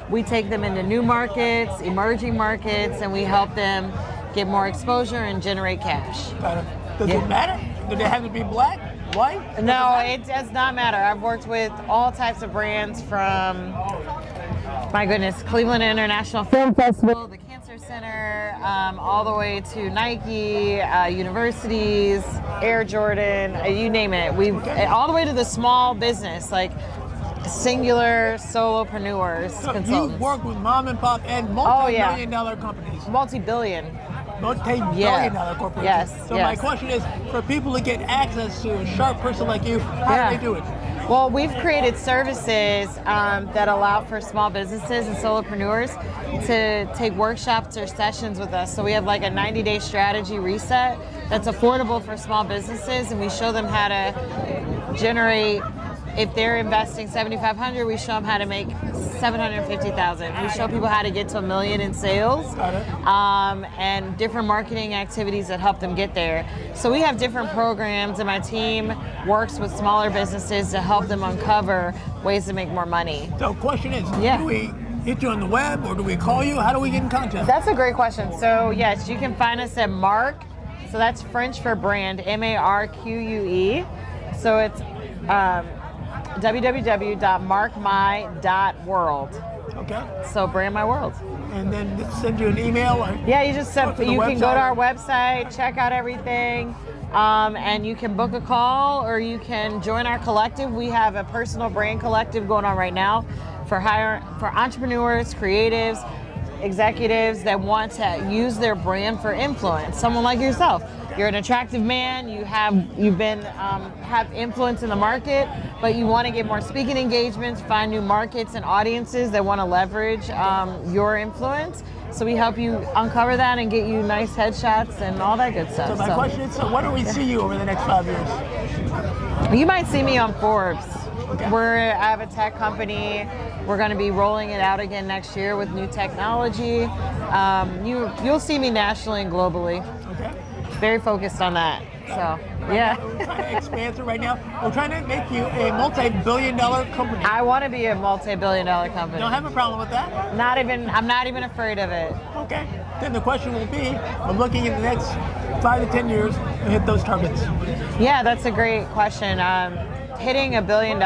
We take them into new markets, emerging markets, and we help them get more exposure and generate cash. Does it matter? Do they have to be black, white? No, it does not matter. I've worked with all types of brands from, my goodness, Cleveland International Film Festival, the Cancer Center, all the way to Nike, universities, Air Jordan, you name it. All the way to the small business, like singular solopreneurs, So consultants. you work with mom and pop and multi-million dollar companies. Multi-billion. Multi-billion dollar corporations. Yes. So my question is, for people to get access to a sharp person like you, how do they do it? Well, we've created services that allow for small businesses and solopreneurs to take workshops or sessions with us. So we have like a 90-day strategy reset that's affordable for small businesses, and we show them how to generate. If they're investing $7,500, we show them how to make $750,000. We show people how to get to $1 million in sales, and different marketing activities that help them get there. So we have different programs, and my team works with smaller businesses to help them uncover ways to make more money. So, question is, Yeah. do we hit you on the web, or do we call you? How do we get in contact? That's a great question. So yes, you can find us at Mark. So that's French for brand, MARQUE. So it's www.markmy.world. Okay. So brand my world. And then send you an email? Or Yeah, you just Go to the you can go website. to our website, check out everything, and you can book a call or you can join our collective. We have a personal brand collective going on right now for entrepreneurs, creatives, executives that want to use their brand for influence. Someone like yourself. You're an attractive man. Have influence in the market, but you want to get more speaking engagements, find new markets and audiences that want to leverage your influence. So we help you uncover that and get you nice headshots and all that good stuff. So my question is, so when do we see you over the next 5 years? You might see me on Forbes. I have a tech company. We're going to be rolling it out again next year with new technology. You'll see me nationally and globally. Okay. Very focused on that. So, yeah. We're trying to expand it right now. We're trying to make you a multi-billion-dollar company. I want to be a multi-billion-dollar company. Don't have a problem with that? I'm not even afraid of it. Okay. Then the question will be, we're looking in the next 5 to 10 years to hit those targets. Yeah, that's a great question. Hitting $1 billion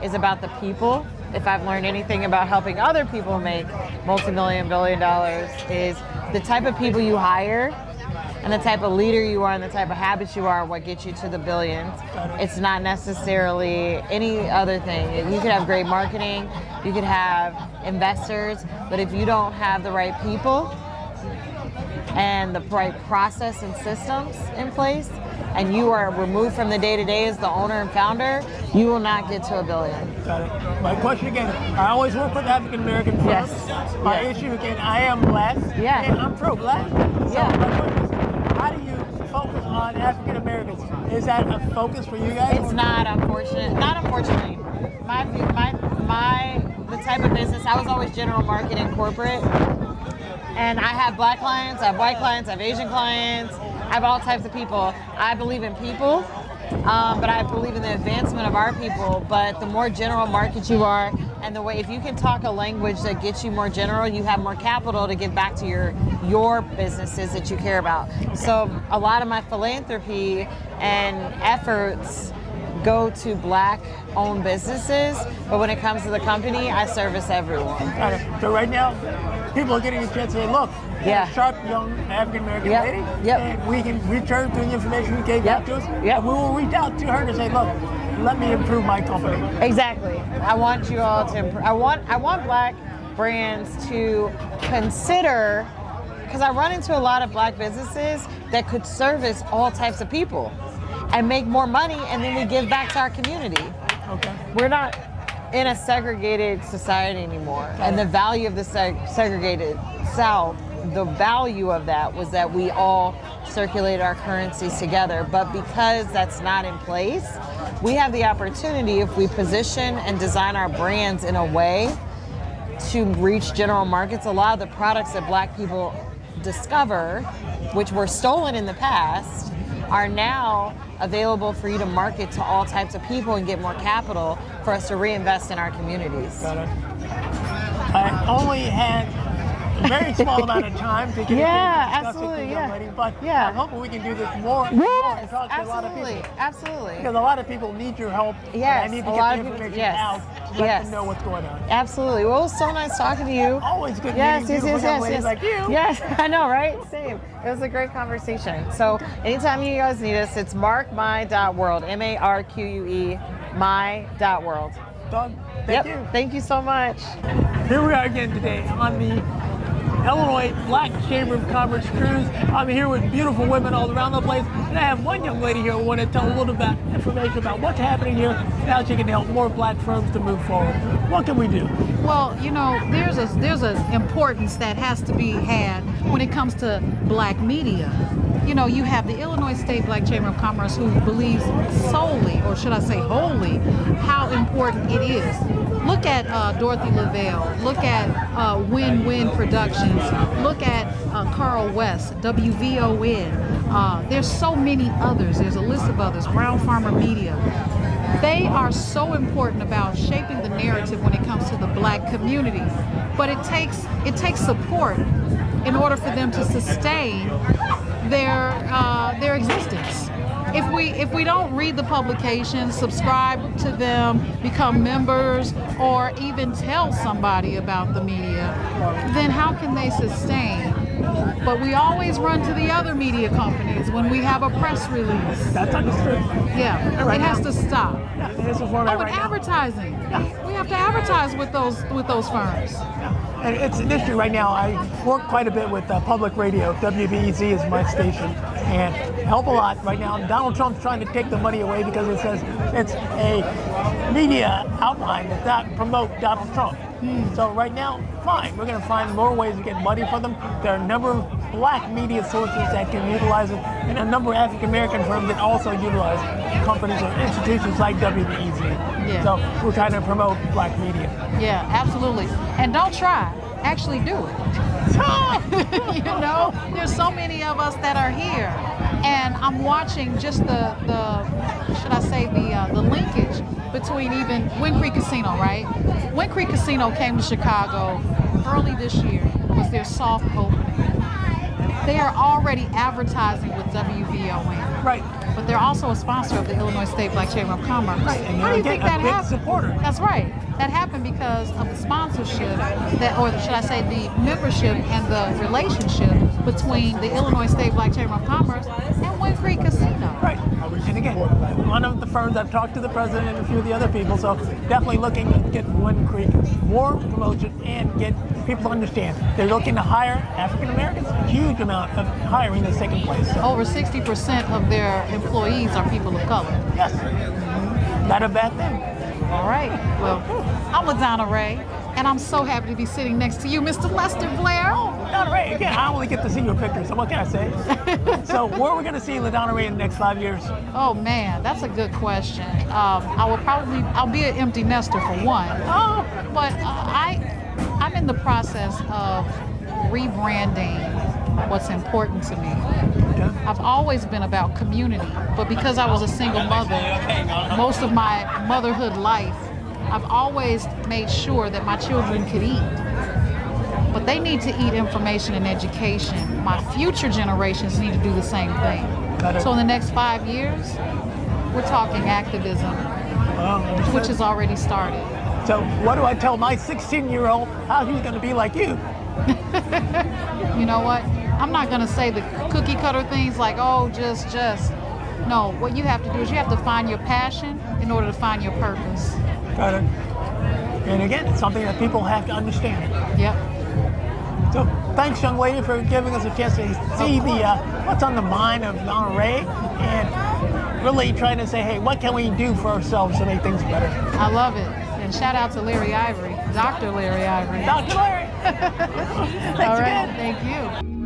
is about the people. If I've learned anything about helping other people make multi-million, billion dollars, is the type of people you hire and the type of leader you are and the type of habits you are what gets you to the billions. It's not necessarily any other thing. You could have great marketing, you could have investors, but if you don't have the right people and the right process and systems in place, and you are removed from the day-to-day as the owner and founder, you will not get to $1 billion. Got it. My question again, I always work with African-American firms. Yes. My Yes. issue again, I am black, Yeah. and I'm pro-black. So Yeah. my question is, how do you focus on African-Americans? Is that a focus for you guys? It's not unfortunate. Not unfortunately. The type of business, I was always general marketing corporate. And I have black clients, I have white clients, I have Asian clients, I have all types of people. I believe in people, but I believe in the advancement of our people. But the more general market you are, and the way, if you can talk a language that gets you more general, you have more capital to give back to your businesses that you care about. So a lot of my philanthropy and efforts go to black-owned businesses, but when it comes to the company, I service everyone. Got it. So right now, people are getting a chance to say, look, Yeah. a sharp young African-American Yep. lady, Yep. and we can return through the information you gave Yep. back to us, Yep. and we will reach out to her to say, look, let me improve my company. Exactly. I want you all to. I want black brands to consider, because I run into a lot of black businesses that could service all types of people and make more money, and then we give back to our community. Okay. We're not in a segregated society anymore, and the value of the segregated South, the value of that was that we all circulate our currencies together. But because that's not in place, we have the opportunity, if we position and design our brands in a way to reach general markets. A lot of the products that black people discover, which were stolen in the past, are now available for you to market to all types of people and get more capital for us to reinvest in our communities. Got it. I only had a very small amount of time to get Yeah, into discussing absolutely, with the young yeah. lady, but Yeah. I'm hoping we can do this more and more and Yes, talk to a lot of absolutely, people. absolutely. Because a lot of people need your help. Yes, and I need to a get lot the of people- information yes, out to let yes. them know what's going on. Absolutely. Well, it was so nice talking to you. Always good Yes, meeting yes, beautiful yes, young yes, ladies yes. like you. Yes, I know, right? Same. It was a great conversation. So anytime you guys need us, it's markmy.world, MARQUE, my.world. Doug, thank you. Thank you so much. Here we are again today on the Illinois Black Chamber of Commerce cruise. I'm here with beautiful women all around the place, and I have one young lady here who want to tell a little bit information about what's happening here and how she can help more black firms to move forward. What can we do? Well, you know, there's an importance that has to be had when it comes to black media. You know, you have the Illinois State Black Chamber of Commerce who believes solely, or should I say wholly, how important it is. Look at Dorothy Lavelle, look at Win-Win Productions, look at Carl West, WVON. There's so many others, there's a list of others, Brown Farmer Media. They are so important about shaping the narrative when it comes to the black community. But it takes support in order for them to sustain their existence. If we don't read the publications, subscribe to them, become members, or even tell somebody about the media, then how can they sustain? But we always run to the other media companies when we have a press release. That's understood. Yeah, Right it has now. to stop. Yeah, it is a format Oh, and right now. advertising. Yeah. We have to advertise with those firms. And it's an issue right now. I work quite a bit with public radio. WBEZ is my station, and help a lot right now. Donald Trump's trying to take the money away because it says it's a media outline that not promote Donald Trump. So right now, fine. We're going to find more ways to get money for them. There are a number of black media sources that can utilize it, and a number of African American firms that also utilize companies or institutions like WBEZ. Yeah. So we're trying to promote black media. Yeah, absolutely. And don't try. Actually do it. You know, there's so many of us that are here, and I'm watching just the should I say the linkage between even Wind Creek Casino, right? Wind Creek Casino came to Chicago early this year. Was their soft opening. They are already advertising with WVON. Right. But they're also a sponsor of the Illinois State Black Chamber of Commerce. Right, and How do you again, think that a big happened? supporter. That's right. That happened because of the sponsorship, or should I say the membership and the relationship between the Illinois State Black Chamber of Commerce and Wind Creek Casino. Right. And again, one of the firms, I've talked to the president and a few of the other people, so definitely looking to get Wind Creek more promotion and get people to understand. They're looking to hire African Americans. A huge amount of hiring that's taking place. So, Over 60% of their employees are people of color. yes, not a bad thing. All right. Well, I'm LaDonna Ray, and I'm so happy to be sitting next to you, Mr. Lester Blair. LaDonna Ray, again, I only get to see your pictures, so what can I say? So where are we going to see LaDonna Ray in the next 5 years? Oh man, that's a good question. I'll be an empty nester for one. Oh, But I'm in the process of rebranding what's important to me. okay. I've always been about community, but because I was a single mother, most of my motherhood life, I've always made sure that my children could eat. But they need to eat information and education. My future generations need to do the same thing. Got it. So in the next 5 years, we're talking activism, which has already started. So what do I tell my 16-year-old how he's going to be like you? You know what? I'm not going to say the cookie cutter things like, oh, just. No, what you have to do is you have to find your passion in order to find your purpose. Got it. And again, it's something that people have to understand. Yep. So thanks, young lady, for giving us a chance to see the what's on the mind of Donna Ray and really trying to say, hey, what can we do for ourselves to make things better? I love it. And shout out to Larry Ivory, Dr. Larry Ivory. Dr. Larry. Thanks All right, again. thank you.